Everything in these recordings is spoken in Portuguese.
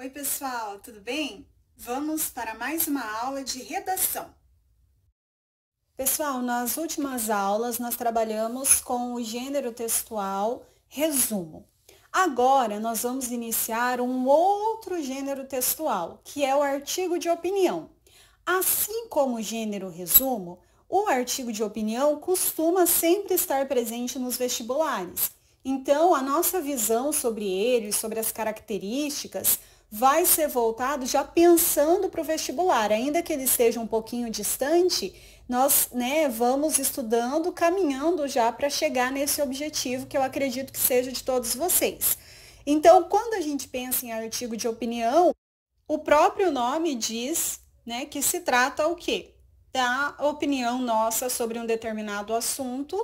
Oi, pessoal, tudo bem? Vamos para mais uma aula de redação. Pessoal, nas últimas aulas nós trabalhamos com o gênero textual resumo. Agora nós vamos iniciar um outro gênero textual, que é o artigo de opinião. Assim como o gênero resumo, o artigo de opinião costuma sempre estar presente nos vestibulares. Então, a nossa visão sobre ele, sobre as características, vai ser voltado já pensando para o vestibular. Ainda que ele esteja um pouquinho distante, nós vamos estudando, caminhando já para chegar nesse objetivo que eu acredito que seja de todos vocês. Então, quando a gente pensa em artigo de opinião, o próprio nome diz, que se trata o quê? Da opinião nossa sobre um determinado assunto,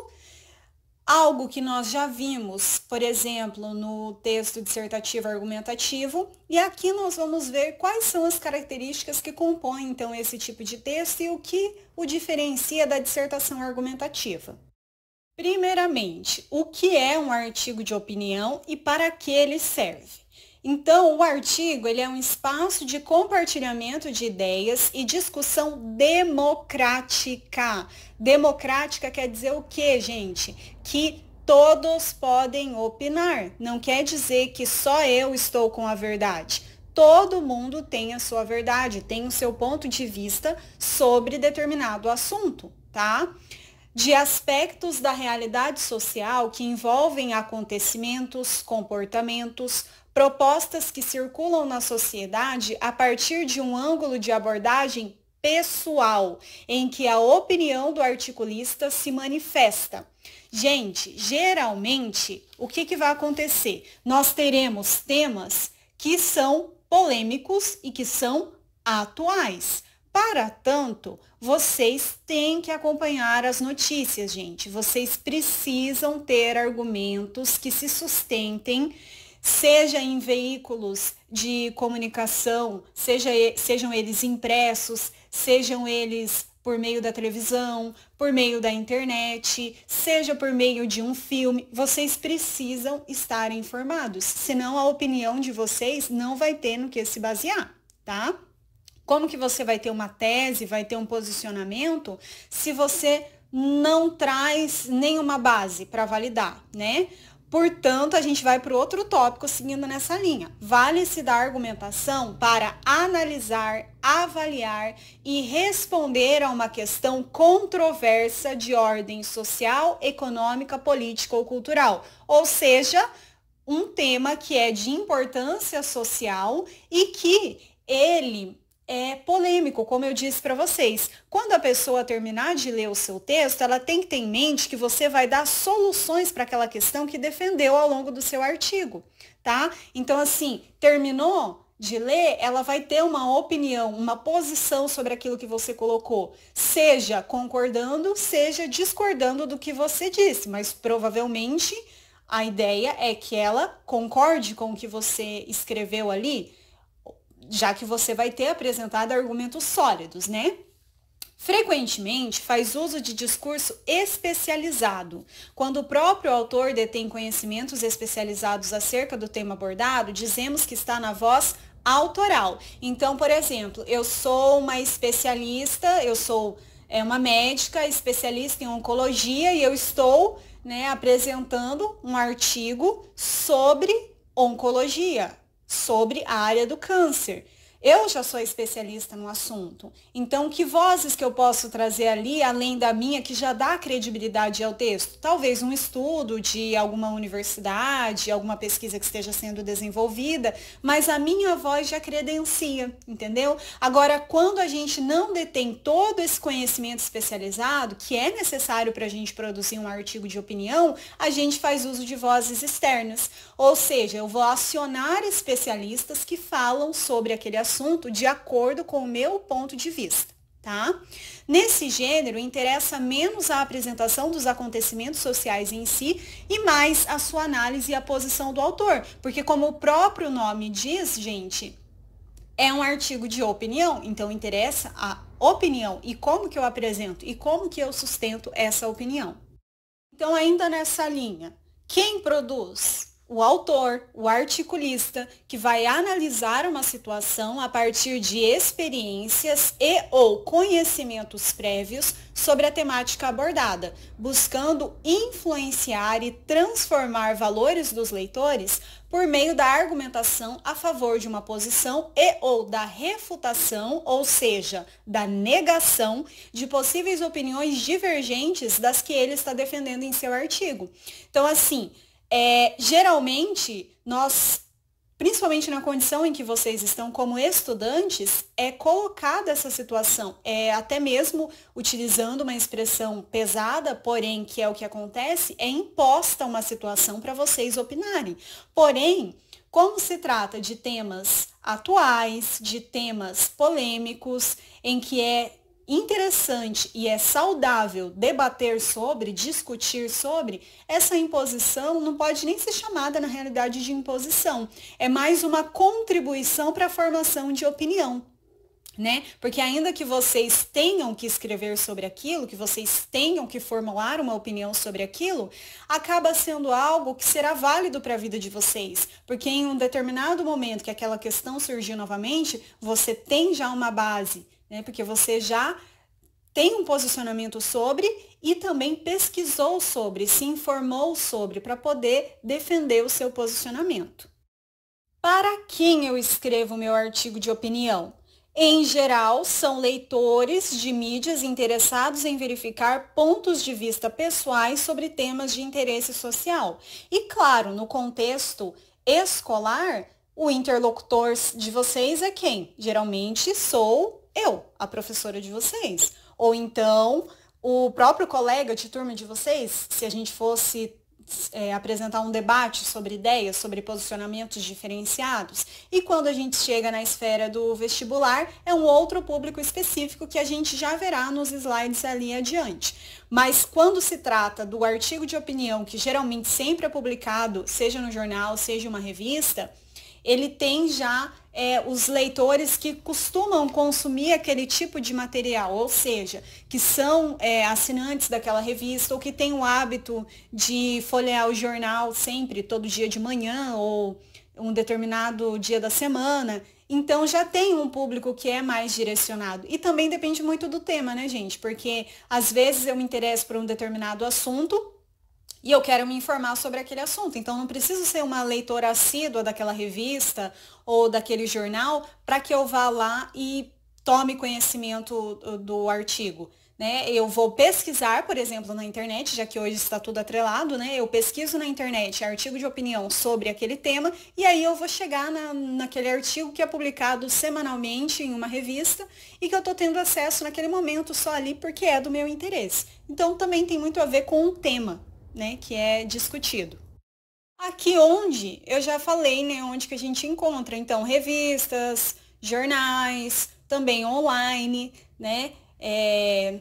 algo que nós já vimos, por exemplo, no texto dissertativo argumentativo, e aqui nós vamos ver quais são as características que compõem, então, esse tipo de texto e o que o diferencia da dissertação argumentativa. Primeiramente, o que é um artigo de opinião e para que ele serve? Então, o artigo ele é um espaço de compartilhamento de ideias e discussão democrática. Democrática quer dizer o quê, gente? Que todos podem opinar. Não quer dizer que só eu estou com a verdade. Todo mundo tem a sua verdade, tem o seu ponto de vista sobre determinado assunto, tá? De aspectos da realidade social que envolvem acontecimentos, comportamentos, propostas que circulam na sociedade a partir de um ângulo de abordagem pessoal, em que a opinião do articulista se manifesta. Gente, geralmente, o que vai acontecer? Nós teremos temas que são polêmicos e que são atuais. Para tanto, vocês têm que acompanhar as notícias, gente. Vocês precisam ter argumentos que se sustentem, seja em veículos de comunicação, sejam eles impressos, sejam eles por meio da televisão, por meio da internet, seja por meio de um filme. Vocês precisam estar informados, senão a opinião de vocês não vai ter no que se basear, tá? Como que você vai ter uma tese, vai ter um posicionamento, se você não traz nenhuma base para validar, né? Portanto, a gente vai para o outro tópico seguindo nessa linha. Vale-se da argumentação para analisar, avaliar e responder a uma questão controversa de ordem social, econômica, política ou cultural. Ou seja, um tema que é de importância social e que ele é polêmico, como eu disse para vocês. Quando a pessoa terminar de ler o seu texto, ela tem que ter em mente que você vai dar soluções para aquela questão que defendeu ao longo do seu artigo, tá? Então, assim, terminou de ler, ela vai ter uma opinião, uma posição sobre aquilo que você colocou, seja concordando, seja discordando do que você disse, mas provavelmente a ideia é que ela concorde com o que você escreveu ali, já que você vai ter apresentado argumentos sólidos, né? Frequentemente faz uso de discurso especializado. Quando o próprio autor detém conhecimentos especializados acerca do tema abordado, dizemos que está na voz autoral. Então, por exemplo, eu sou uma especialista, eu sou uma médica especialista em oncologia e eu estou apresentando um artigo sobre oncologia, sobre a área do câncer. Eu já sou especialista no assunto. Então, que vozes que eu posso trazer ali, além da minha, que já dá credibilidade ao texto? Talvez um estudo de alguma universidade, alguma pesquisa que esteja sendo desenvolvida, mas a minha voz já credencia, entendeu? Agora, quando a gente não detém todo esse conhecimento especializado, que é necessário para a gente produzir um artigo de opinião, a gente faz uso de vozes externas. Ou seja, eu vou acionar especialistas que falam sobre aquele assunto de acordo com o meu ponto de vista, tá? Nesse gênero, interessa menos a apresentação dos acontecimentos sociais em si e mais a sua análise e a posição do autor, porque como o próprio nome diz, gente, é um artigo de opinião, então interessa a opinião e como que eu apresento e como que eu sustento essa opinião. Então, ainda nessa linha, quem produz? o autor, o articulista, que vai analisar uma situação a partir de experiências e ou conhecimentos prévios sobre a temática abordada, buscando influenciar e transformar valores dos leitores por meio da argumentação a favor de uma posição e ou da refutação, ou seja, da negação de possíveis opiniões divergentes das que ele está defendendo em seu artigo. Então, assim, geralmente, nós, principalmente na condição em que vocês estão como estudantes, é colocada essa situação, até mesmo utilizando uma expressão pesada, porém, que é o que acontece, é imposta uma situação para vocês opinarem. Porém, como se trata de temas atuais, de temas polêmicos, em que é interessante e é saudável debater sobre, discutir sobre, essa imposição não pode nem ser chamada, na realidade, de imposição. É mais uma contribuição para a formação de opinião, né? Porque ainda que vocês tenham que escrever sobre aquilo, que vocês tenham que formular uma opinião sobre aquilo, acaba sendo algo que será válido para a vida de vocês. Porque em um determinado momento que aquela questão surgiu novamente, você tem já uma base, né? Porque você já tem um posicionamento sobre e também pesquisou sobre, se informou sobre, para poder defender o seu posicionamento. Para quem eu escrevo meu artigo de opinião? Em geral, são leitores de mídias interessados em verificar pontos de vista pessoais sobre temas de interesse social. E, claro, no contexto escolar, o interlocutor de vocês é quem? Geralmente sou eu, a professora de vocês. Ou então, o próprio colega de turma de vocês, se a gente fosse apresentar um debate sobre ideias, sobre posicionamentos diferenciados. E quando a gente chega na esfera do vestibular, é um outro público específico que a gente já verá nos slides ali adiante. Mas quando se trata do artigo de opinião, que geralmente sempre é publicado, seja no jornal, seja uma revista, ele tem já os leitores que costumam consumir aquele tipo de material, ou seja, que são assinantes daquela revista ou que têm o hábito de folhear o jornal sempre, todo dia de manhã ou um determinado dia da semana. Então já tem um público que é mais direcionado. E também depende muito do tema, né, gente? Porque às vezes eu me interesso por um determinado assunto e eu quero me informar sobre aquele assunto. Então, não preciso ser uma leitora assídua daquela revista ou daquele jornal para que eu vá lá e tome conhecimento do artigo, né? Eu vou pesquisar, por exemplo, na internet, já que hoje está tudo atrelado, né? Eu pesquiso na internet artigo de opinião sobre aquele tema e aí eu vou chegar naquele artigo que é publicado semanalmente em uma revista e que eu estou tendo acesso naquele momento só ali porque é do meu interesse. Então, também tem muito a ver com o tema, né, que é discutido. Aqui onde eu já falei, né, onde que a gente encontra, então, revistas, jornais, também online, né, é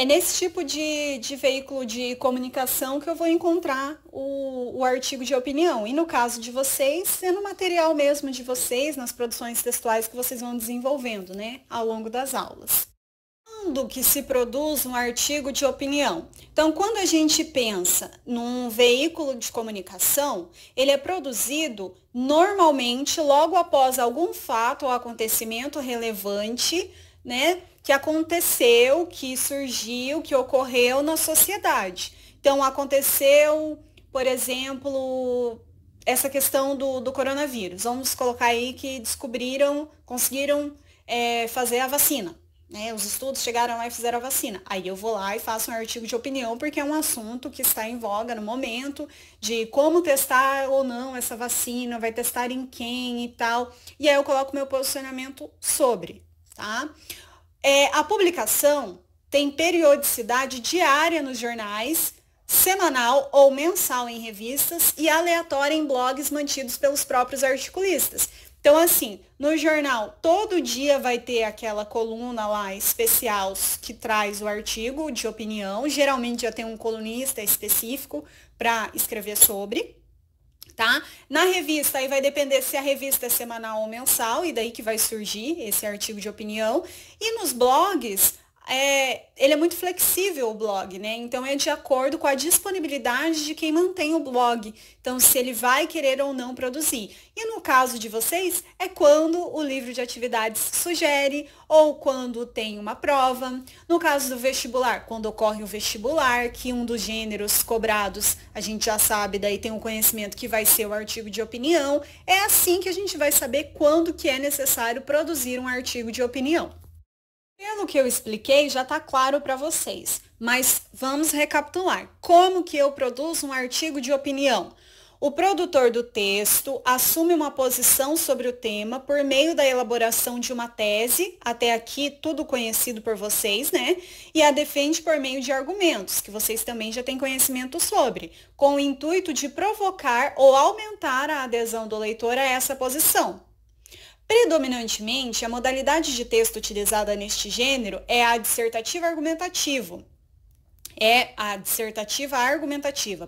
nesse tipo de veículo de comunicação que eu vou encontrar o artigo de opinião. E no caso de vocês, é no material mesmo de vocês, nas produções textuais que vocês vão desenvolvendo, né, ao longo das aulas. Quando que se produz um artigo de opinião? Então, quando a gente pensa num veículo de comunicação, ele é produzido normalmente logo após algum fato ou acontecimento relevante, né, que aconteceu, que surgiu, que ocorreu na sociedade. Então, aconteceu, por exemplo, essa questão do coronavírus. Vamos colocar aí que conseguiram fazer a vacina. Né, os estudos chegaram lá e fizeram a vacina. Aí eu vou lá e faço um artigo de opinião, porque é um assunto que está em voga no momento, de como testar ou não essa vacina, vai testar em quem e tal. E aí eu coloco meu posicionamento sobre, tá? A publicação tem periodicidade diária nos jornais, semanal ou mensal em revistas e aleatória em blogs mantidos pelos próprios articulistas. Então, assim, no jornal, todo dia vai ter aquela coluna lá especial que traz o artigo de opinião. Geralmente já tem um colunista específico para escrever sobre, tá? Na revista, aí vai depender se a revista é semanal ou mensal, e daí que vai surgir esse artigo de opinião. E nos blogs, ele é muito flexível, o blog, né? Então, é de acordo com a disponibilidade de quem mantém o blog. Então, se ele vai querer ou não produzir. E no caso de vocês, é quando o livro de atividades sugere ou quando tem uma prova. No caso do vestibular, quando ocorre o vestibular, que um dos gêneros cobrados, a gente já sabe, daí tem um conhecimento que vai ser o artigo de opinião. É assim que a gente vai saber quando que é necessário produzir um artigo de opinião. Pelo que eu expliquei, já está claro para vocês, mas vamos recapitular. Como que eu produzo um artigo de opinião? O produtor do texto assume uma posição sobre o tema por meio da elaboração de uma tese, até aqui tudo conhecido por vocês, né? E a defende por meio de argumentos, que vocês também já têm conhecimento sobre, com o intuito de provocar ou aumentar a adesão do leitor a essa posição. Predominantemente, a modalidade de texto utilizada neste gênero é a dissertativa argumentativa.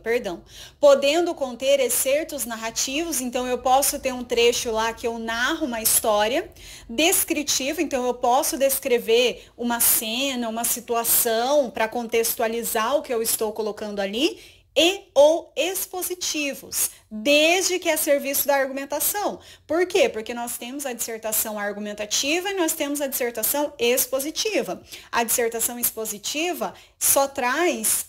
Podendo conter excertos narrativos, então eu posso ter um trecho lá que eu narro uma história, descritivo, então eu posso descrever uma cena, uma situação para contextualizar o que eu estou colocando ali, e ou expositivos, desde que é serviço da argumentação. Por quê? Porque nós temos a dissertação argumentativa e nós temos a dissertação expositiva. A dissertação expositiva só traz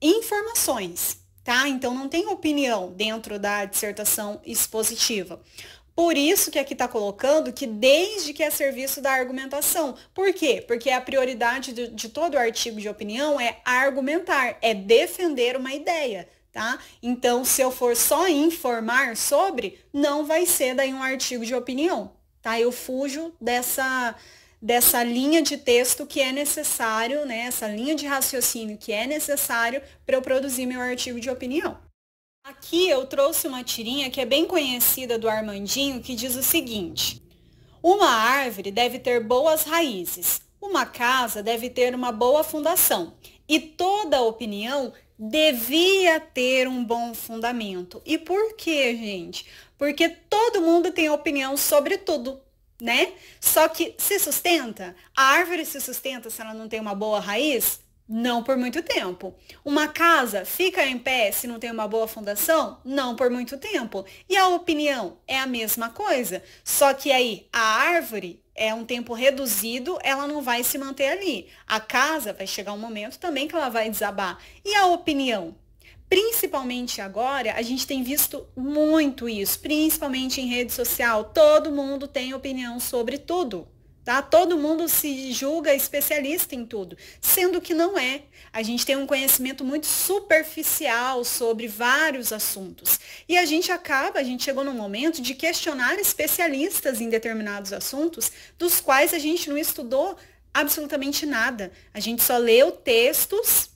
informações, tá? Então não tem opinião dentro da dissertação expositiva. Por isso que aqui está colocando que desde que é serviço da argumentação. Por quê? Porque a prioridade de todo artigo de opinião é argumentar, é defender uma ideia, tá? Então, se eu for só informar sobre, não vai ser daí um artigo de opinião, tá? Eu fujo dessa linha de texto que é necessário, né? Essa linha de raciocínio que é necessário para eu produzir meu artigo de opinião. Aqui eu trouxe uma tirinha que é bem conhecida do Armandinho, que diz o seguinte: uma árvore deve ter boas raízes, uma casa deve ter uma boa fundação, e toda opinião devia ter um bom fundamento. E por quê, gente? Porque todo mundo tem opinião sobre tudo, né? Só que se sustenta? A árvore se sustenta se ela não tem uma boa raiz? Não por muito tempo. Uma casa fica em pé se não tem uma boa fundação? Não por muito tempo. E a opinião é a mesma coisa. Só que aí a árvore é um tempo reduzido, ela não vai se manter ali. A casa vai chegar um momento também que ela vai desabar. E a opinião? Principalmente agora, a gente tem visto muito isso, principalmente em rede social. Todo mundo tem opinião sobre tudo. Tá? Todo mundo se julga especialista em tudo, sendo que não é. A gente tem um conhecimento muito superficial sobre vários assuntos. E a gente chegou num momento de questionar especialistas em determinados assuntos, dos quais a gente não estudou absolutamente nada. A gente só leu textos,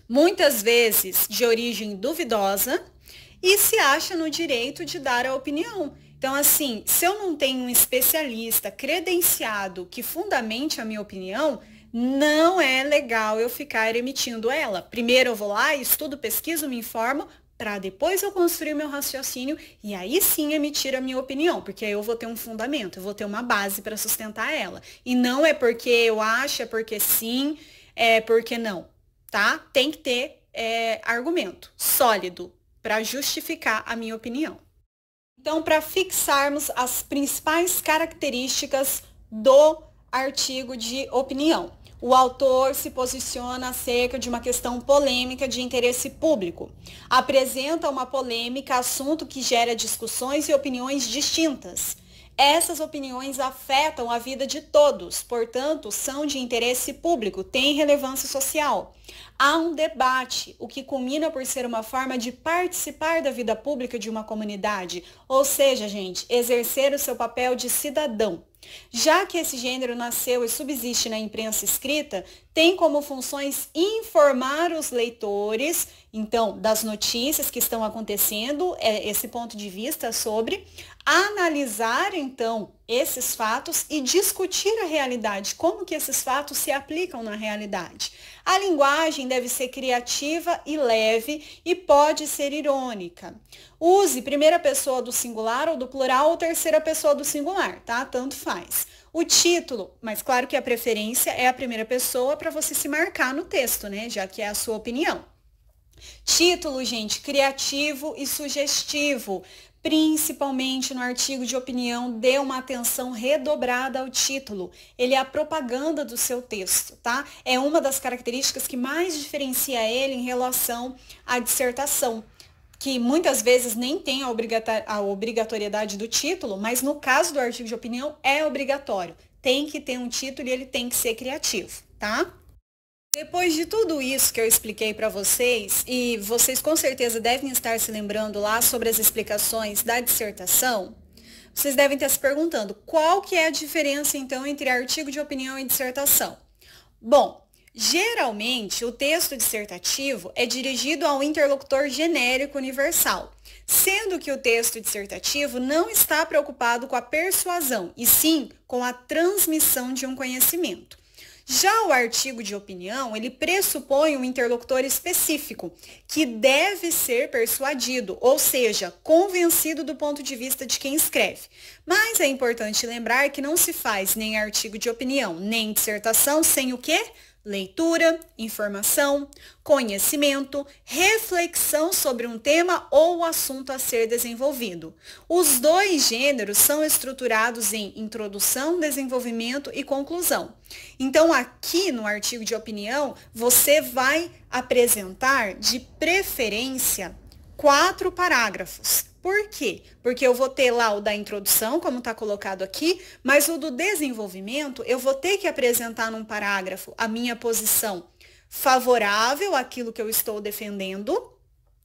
muitas vezes de origem duvidosa, e se acha no direito de dar a opinião. Então, assim, se eu não tenho um especialista credenciado que fundamente a minha opinião, não é legal eu ficar emitindo ela. Primeiro eu vou lá, estudo, pesquiso, me informo, para depois eu construir meu raciocínio e aí sim emitir a minha opinião, porque aí eu vou ter um fundamento, eu vou ter uma base para sustentar ela. E não é porque eu acho, é porque sim, é porque não, tá? Tem que ter argumento sólido para justificar a minha opinião. Então, para fixarmos as principais características do artigo de opinião, o autor se posiciona acerca de uma questão polêmica de interesse público, apresenta uma polêmica, assunto que gera discussões e opiniões distintas. Essas opiniões afetam a vida de todos, portanto, são de interesse público, têm relevância social. Há um debate, o que culmina por ser uma forma de participar da vida pública de uma comunidade, ou seja, gente, exercer o seu papel de cidadão. Já que esse gênero nasceu e subsiste na imprensa escrita, tem como funções informar os leitores, então, das notícias que estão acontecendo, esse ponto de vista sobre analisar, então, esses fatos e discutir a realidade, como que esses fatos se aplicam na realidade. A linguagem deve ser criativa e leve e pode ser irônica. Use primeira pessoa do singular ou do plural ou terceira pessoa do singular, tá? Tanto faz. O título, mas claro que a preferência é a primeira pessoa para você se marcar no texto, né? Já que é a sua opinião. Título, gente, criativo e sugestivo. Principalmente no artigo de opinião, dê uma atenção redobrada ao título. Ele é a propaganda do seu texto, tá? É uma das características que mais diferencia ele em relação à dissertação, que muitas vezes nem tem a obrigatoriedade do título, mas no caso do artigo de opinião é obrigatório. Tem que ter um título e ele tem que ser criativo, tá? Depois de tudo isso que eu expliquei para vocês, e vocês com certeza devem estar se lembrando lá sobre as explicações da dissertação, vocês devem estar se perguntando qual que é a diferença então entre artigo de opinião e dissertação. Bom, geralmente o texto dissertativo é dirigido ao interlocutor genérico universal, sendo que o texto dissertativo não está preocupado com a persuasão, e sim com a transmissão de um conhecimento. Já o artigo de opinião, ele pressupõe um interlocutor específico, que deve ser persuadido, ou seja, convencido do ponto de vista de quem escreve. Mas é importante lembrar que não se faz nem artigo de opinião, nem dissertação sem o quê? Leitura, informação, conhecimento, reflexão sobre um tema ou assunto a ser desenvolvido. Os dois gêneros são estruturados em introdução, desenvolvimento e conclusão. Então, aqui no artigo de opinião, você vai apresentar, de preferência, 4 parágrafos. Por quê? Porque eu vou ter lá o da introdução, como está colocado aqui, mas o do desenvolvimento, eu vou ter que apresentar num parágrafo a minha posição favorável àquilo que eu estou defendendo,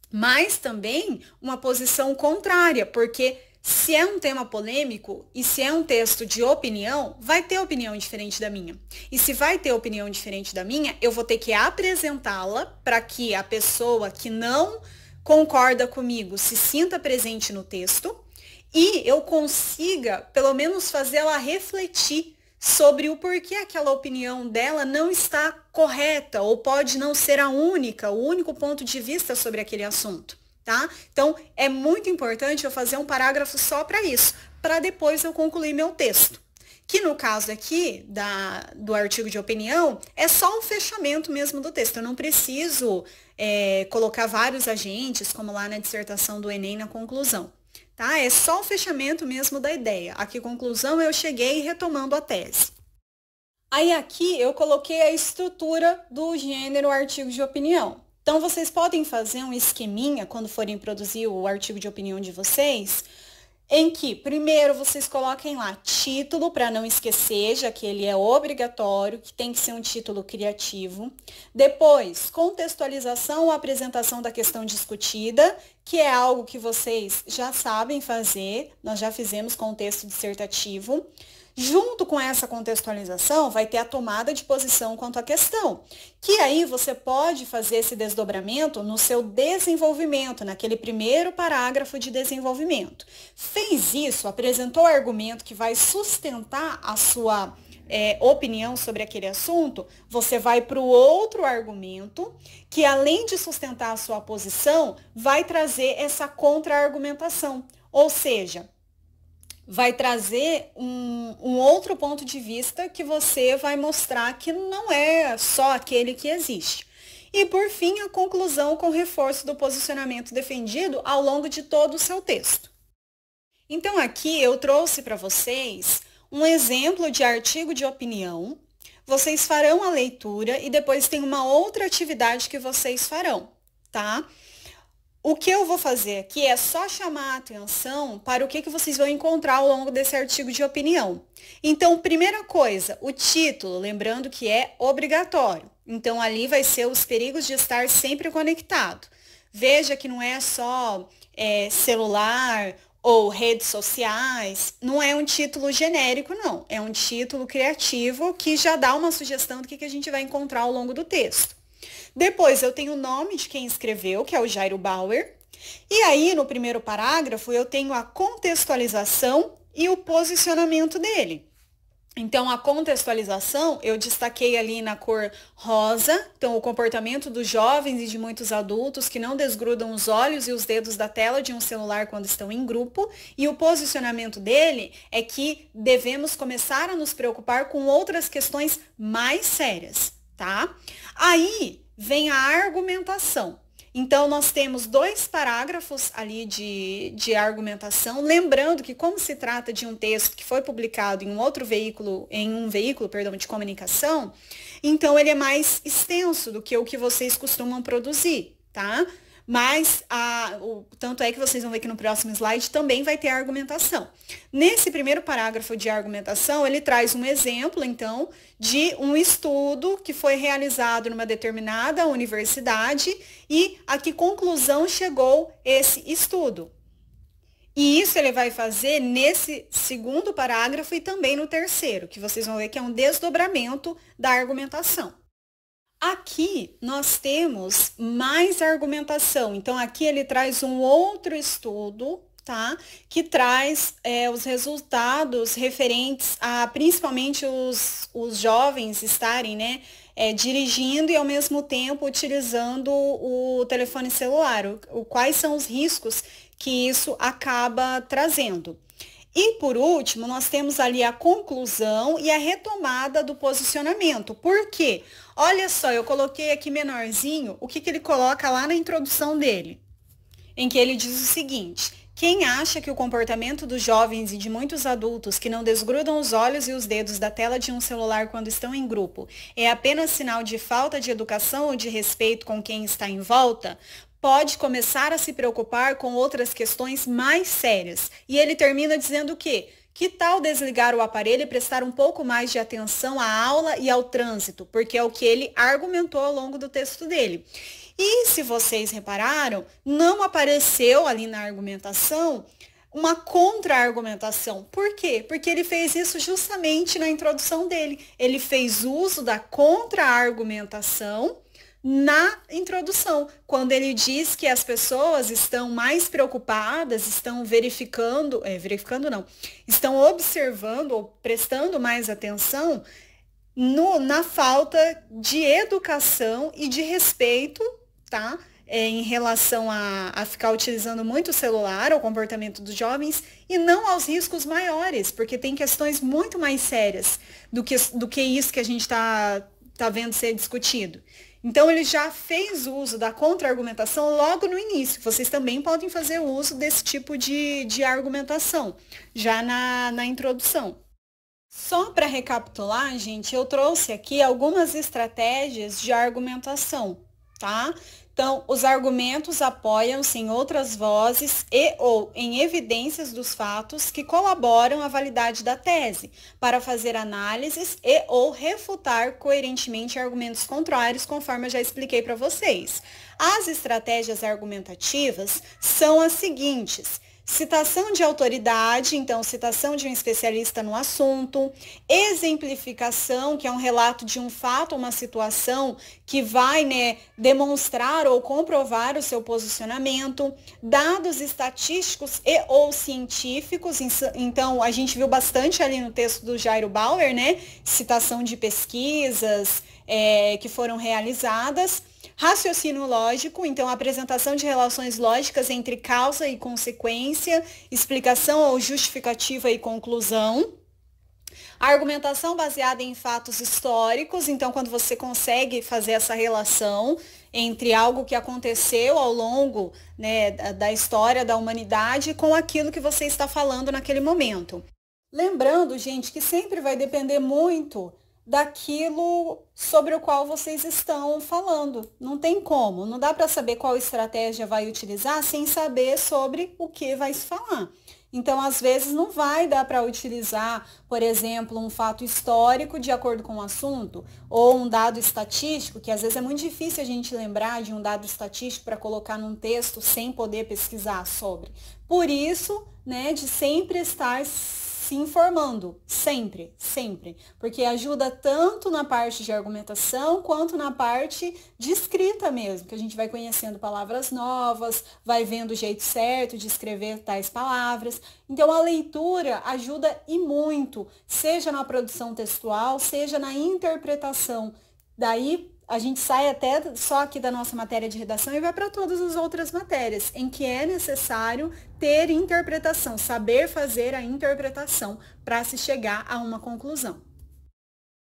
mas também uma posição contrária, porque se é um tema polêmico e se é um texto de opinião, vai ter opinião diferente da minha. E se vai ter opinião diferente da minha, eu vou ter que apresentá-la para que a pessoa que não concorda comigo se sinta presente no texto e eu consiga, pelo menos, fazê-la refletir sobre o porquê aquela opinião dela não está correta ou pode não ser o único ponto de vista sobre aquele assunto, tá? Então, é muito importante eu fazer um parágrafo só para isso, para depois eu concluir meu texto. Que no caso aqui do artigo de opinião, é só um fechamento mesmo do texto. Eu não preciso colocar vários agentes, como lá na dissertação do Enem, na conclusão. Tá? É só o fechamento mesmo da ideia. A que conclusão eu cheguei retomando a tese. Aí aqui eu coloquei a estrutura do gênero artigo de opinião. Então, vocês podem fazer um esqueminha quando forem produzir o artigo de opinião de vocês, em que, primeiro, vocês coloquem lá título, para não esquecer, já que ele é obrigatório, que tem que ser um título criativo. Depois, contextualização ou apresentação da questão discutida, que é algo que vocês já sabem fazer, nós já fizemos com o texto dissertativo. Junto com essa contextualização, vai ter a tomada de posição quanto à questão, que aí você pode fazer esse desdobramento no seu desenvolvimento, naquele primeiro parágrafo de desenvolvimento. Fez isso, apresentou o argumento que vai sustentar a sua opinião sobre aquele assunto, você vai para o outro argumento, que além de sustentar a sua posição, vai trazer essa contra-argumentação, ou seja, vai trazer um outro ponto de vista que você vai mostrar que não é só aquele que existe. E, por fim, a conclusão com reforço do posicionamento defendido ao longo de todo o seu texto. Então, aqui eu trouxe para vocês um exemplo de artigo de opinião. Vocês farão a leitura e depois tem uma outra atividade que vocês farão, tá? O que eu vou fazer aqui é só chamar a atenção para o que vocês vão encontrar ao longo desse artigo de opinião. Então, primeira coisa, o título, lembrando que é obrigatório. Então, ali vai ser os perigos de estar sempre conectado. Veja que não é só celular ou redes sociais, não é um título genérico, não. É um título criativo que já dá uma sugestão do que a gente vai encontrar ao longo do texto. Depois eu tenho o nome de quem escreveu, que é o Jairo Bauer. E aí, no primeiro parágrafo, eu tenho a contextualização e o posicionamento dele. Então, a contextualização, eu destaquei ali na cor rosa, então o comportamento dos jovens e de muitos adultos que não desgrudam os olhos e os dedos da tela de um celular quando estão em grupo, e o posicionamento dele é que devemos começar a nos preocupar com outras questões mais sérias, tá? Aí vem a argumentação. Então, nós temos 2 parágrafos ali de argumentação, lembrando que como se trata de um texto que foi publicado em um veículo, de comunicação, então ele é mais extenso do que o que vocês costumam produzir, tá? Mas, tanto é que vocês vão ver que no próximo slide também vai ter a argumentação. Nesse primeiro parágrafo de argumentação, ele traz um exemplo, então, de um estudo que foi realizado numa determinada universidade e a que conclusão chegou esse estudo. E isso ele vai fazer nesse segundo parágrafo e também no terceiro, que vocês vão ver que é um desdobramento da argumentação. Aqui nós temos mais argumentação, então aqui ele traz um outro estudo, tá? Que traz os resultados referentes a principalmente os jovens estarem, né, dirigindo e ao mesmo tempo utilizando o telefone celular, quais são os riscos que isso acaba trazendo. E, por último, nós temos ali a conclusão e a retomada do posicionamento. Por quê? Olha só, eu coloquei aqui menorzinho o que ele coloca lá na introdução dele, em que ele diz o seguinte: quem acha que o comportamento dos jovens e de muitos adultos que não desgrudam os olhos e os dedos da tela de um celular quando estão em grupo é apenas sinal de falta de educação ou de respeito com quem está em volta, pode começar a se preocupar com outras questões mais sérias. E ele termina dizendo o quê? Que tal desligar o aparelho e prestar um pouco mais de atenção à aula e ao trânsito? Porque é o que ele argumentou ao longo do texto dele. E se vocês repararam, não apareceu ali na argumentação uma contra-argumentação. Por quê? Porque ele fez isso justamente na introdução dele. Ele fez uso da contra-argumentação na introdução, quando ele diz que as pessoas estão mais preocupadas, estão estão observando ou prestando mais atenção na falta de educação e de respeito, tá? Em relação a ficar utilizando muito o celular, ao comportamento dos jovens, e não aos riscos maiores, porque tem questões muito mais sérias do que isso que a gente tá vendo ser discutido. Então, ele já fez uso da contra-argumentação logo no início. Vocês também podem fazer uso desse tipo de argumentação, já na introdução. Só para recapitular, gente, eu trouxe aqui algumas estratégias de argumentação, tá? Então, os argumentos apoiam-se em outras vozes e ou em evidências dos fatos que colaboram à validade da tese, para fazer análises e ou refutar coerentemente argumentos contrários, conforme eu já expliquei para vocês. As estratégias argumentativas são as seguintes: citação de autoridade, então citação de um especialista no assunto, exemplificação, que é um relato de um fato ou uma situação que vai, né, demonstrar ou comprovar o seu posicionamento, dados estatísticos e ou científicos, então a gente viu bastante ali no texto do Jairo Bauer, né, citação de pesquisas que foram realizadas. Raciocínio lógico, então apresentação de relações lógicas entre causa e consequência, explicação ou justificativa e conclusão. A argumentação baseada em fatos históricos, então quando você consegue fazer essa relação entre algo que aconteceu ao longo, né, da história da humanidade com aquilo que você está falando naquele momento. Lembrando, gente, que sempre vai depender muito daquilo sobre o qual vocês estão falando. Não tem como, não dá para saber qual estratégia vai utilizar sem saber sobre o que vai se falar. Então, às vezes, não vai dar para utilizar, por exemplo, um fato histórico de acordo com o assunto, ou um dado estatístico, que às vezes é muito difícil a gente lembrar de um dado estatístico para colocar num texto sem poder pesquisar sobre. Por isso, né, de sempre estar se informando, sempre, sempre, porque ajuda tanto na parte de argumentação quanto na parte de escrita mesmo, que a gente vai conhecendo palavras novas, vai vendo o jeito certo de escrever tais palavras. Então a leitura ajuda e muito, seja na produção textual, seja na interpretação. Daí a gente sai até só aqui da nossa matéria de redação e vai para todas as outras matérias, em que é necessário ter interpretação, saber fazer a interpretação para se chegar a uma conclusão.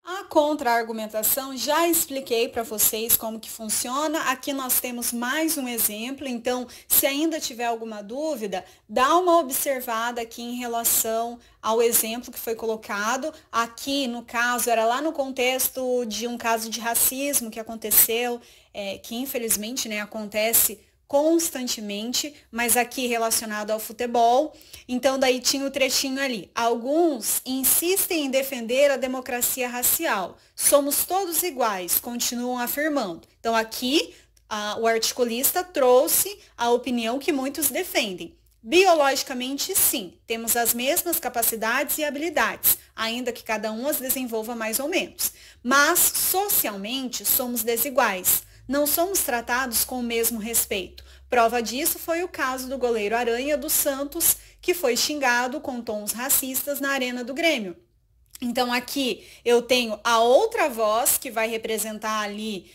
A contra-argumentação, já expliquei para vocês como que funciona. Aqui nós temos mais um exemplo, então se ainda tiver alguma dúvida, dá uma observada aqui em relação ao exemplo que foi colocado. Aqui, no caso, era lá no contexto de um caso de racismo que aconteceu, que infelizmente, né, acontece constantemente, mas aqui relacionado ao futebol. Então, daí tinha o trechinho ali. Alguns insistem em defender a democracia racial. Somos todos iguais, continuam afirmando. Então, aqui, o articulista trouxe a opinião que muitos defendem. Biologicamente, sim, temos as mesmas capacidades e habilidades, ainda que cada um as desenvolva mais ou menos. Mas, socialmente, somos desiguais. Não somos tratados com o mesmo respeito. Prova disso foi o caso do goleiro Aranha do Santos, que foi xingado com tons racistas na Arena do Grêmio. Então, aqui eu tenho a outra voz, que vai representar ali,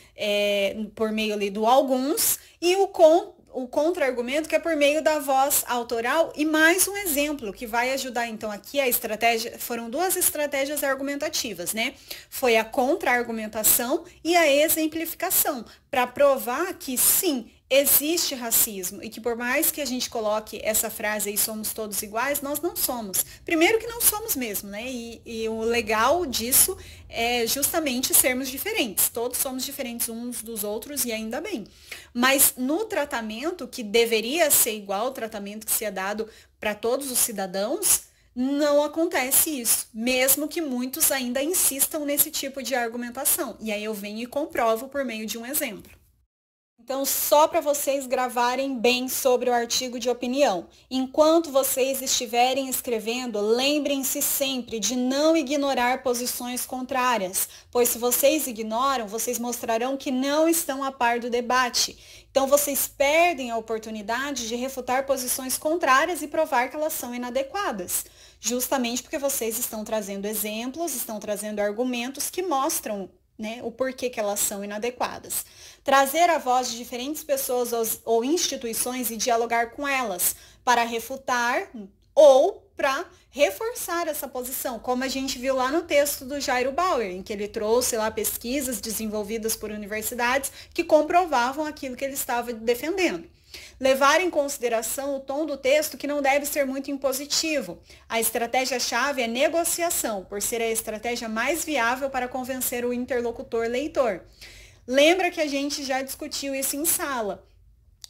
por meio ali do alguns, e o contra-argumento, que é por meio da voz autoral, e mais um exemplo que vai ajudar, então, aqui a estratégia, foram duas estratégias argumentativas, né? Foi a contra-argumentação e a exemplificação, para provar que, sim, existe racismo e que por mais que a gente coloque essa frase aí, somos todos iguais, nós não somos. Primeiro que não somos mesmo, né? E o legal disso é justamente sermos diferentes. Todos somos diferentes uns dos outros e ainda bem. Mas no tratamento, que deveria ser igual ao tratamento que se é dado para todos os cidadãos, não acontece isso, mesmo que muitos ainda insistam nesse tipo de argumentação. E aí eu venho e comprovo por meio de um exemplo. Então, só para vocês gravarem bem sobre o artigo de opinião. Enquanto vocês estiverem escrevendo, lembrem-se sempre de não ignorar posições contrárias, pois se vocês ignoram, vocês mostrarão que não estão a par do debate. Então, vocês perdem a oportunidade de refutar posições contrárias e provar que elas são inadequadas, justamente porque vocês estão trazendo exemplos, estão trazendo argumentos que mostram, né, o porquê que elas são inadequadas. Trazer a voz de diferentes pessoas ou instituições e dialogar com elas para refutar ou para reforçar essa posição, como a gente viu lá no texto do Jairo Bauer, em que ele trouxe lá pesquisas desenvolvidas por universidades que comprovavam aquilo que ele estava defendendo. Levar em consideração o tom do texto, que não deve ser muito impositivo. A estratégia-chave é negociação, por ser a estratégia mais viável para convencer o interlocutor leitor. Lembra que a gente já discutiu isso em sala.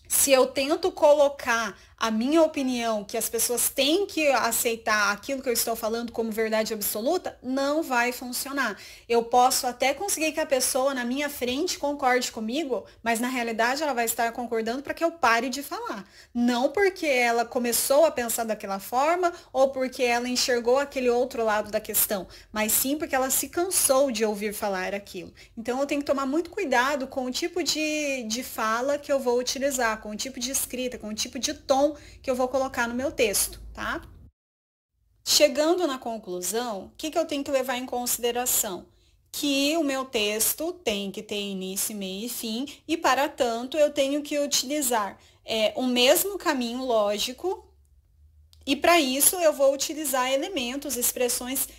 Se eu tento colocar a minha opinião, que as pessoas têm que aceitar aquilo que eu estou falando como verdade absoluta, não vai funcionar. Eu posso até conseguir que a pessoa na minha frente concorde comigo, mas na realidade ela vai estar concordando para que eu pare de falar. Não porque ela começou a pensar daquela forma ou porque ela enxergou aquele outro lado da questão, mas sim porque ela se cansou de ouvir falar aquilo. Então eu tenho que tomar muito cuidado com o tipo de fala que eu vou utilizar, com o tipo de escrita, com o tipo de tom que eu vou colocar no meu texto, tá? Chegando na conclusão, o que eu tenho que levar em consideração? Que o meu texto tem que ter início, meio e fim, e para tanto eu tenho que utilizar o mesmo caminho lógico, e para isso eu vou utilizar elementos, expressões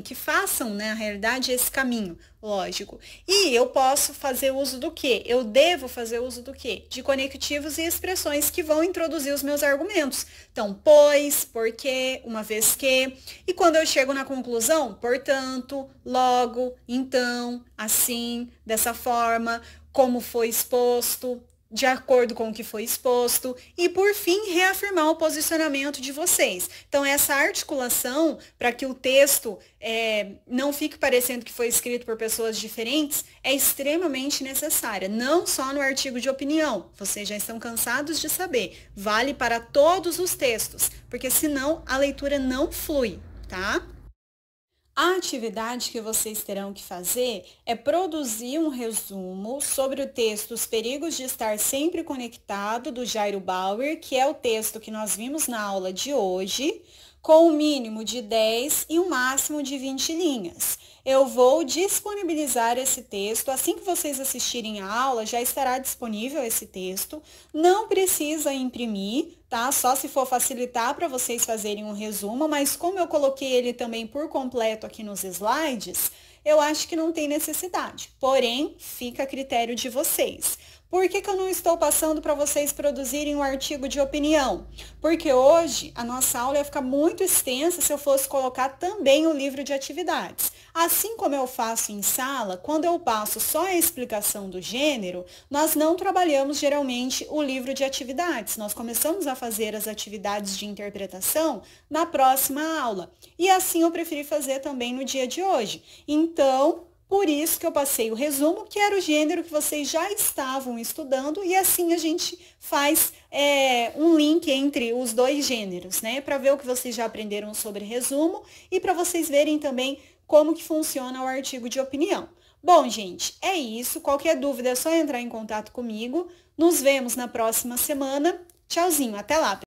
que façam, né, na realidade, esse caminho lógico. E eu posso fazer uso do quê? Eu devo fazer uso do quê? De conectivos e expressões que vão introduzir os meus argumentos. Então, pois, porque, uma vez que. E quando eu chego na conclusão, portanto, logo, então, assim, dessa forma, como foi exposto, de acordo com o que foi exposto e, por fim, reafirmar o posicionamento de vocês. Então, essa articulação para que o texto não fique parecendo que foi escrito por pessoas diferentes é extremamente necessária, não só no artigo de opinião. Vocês já estão cansados de saber, vale para todos os textos, porque senão a leitura não flui, tá? A atividade que vocês terão que fazer é produzir um resumo sobre o texto Os Perigos de Estar Sempre Conectado, do Jairo Bauer, que é o texto que nós vimos na aula de hoje, com um mínimo de 10 e um máximo de 20 linhas. Eu vou disponibilizar esse texto, assim que vocês assistirem a aula, já estará disponível esse texto. Não precisa imprimir, tá? Só se for facilitar para vocês fazerem um resumo, mas como eu coloquei ele também por completo aqui nos slides, eu acho que não tem necessidade. Porém, fica a critério de vocês. Por que eu não estou passando para vocês produzirem um artigo de opinião? Porque hoje a nossa aula ia ficar muito extensa se eu fosse colocar também o livro de atividades. Assim como eu faço em sala, quando eu passo só a explicação do gênero, nós não trabalhamos geralmente o livro de atividades. Nós começamos a fazer as atividades de interpretação na próxima aula. E assim eu preferi fazer também no dia de hoje. Então, por isso que eu passei o resumo, que era o gênero que vocês já estavam estudando, e assim a gente faz um link entre os dois gêneros, né? Para ver o que vocês já aprenderam sobre resumo e para vocês verem também como que funciona o artigo de opinião. Bom, gente, é isso. Qualquer dúvida é só entrar em contato comigo. Nos vemos na próxima semana. Tchauzinho, até lá!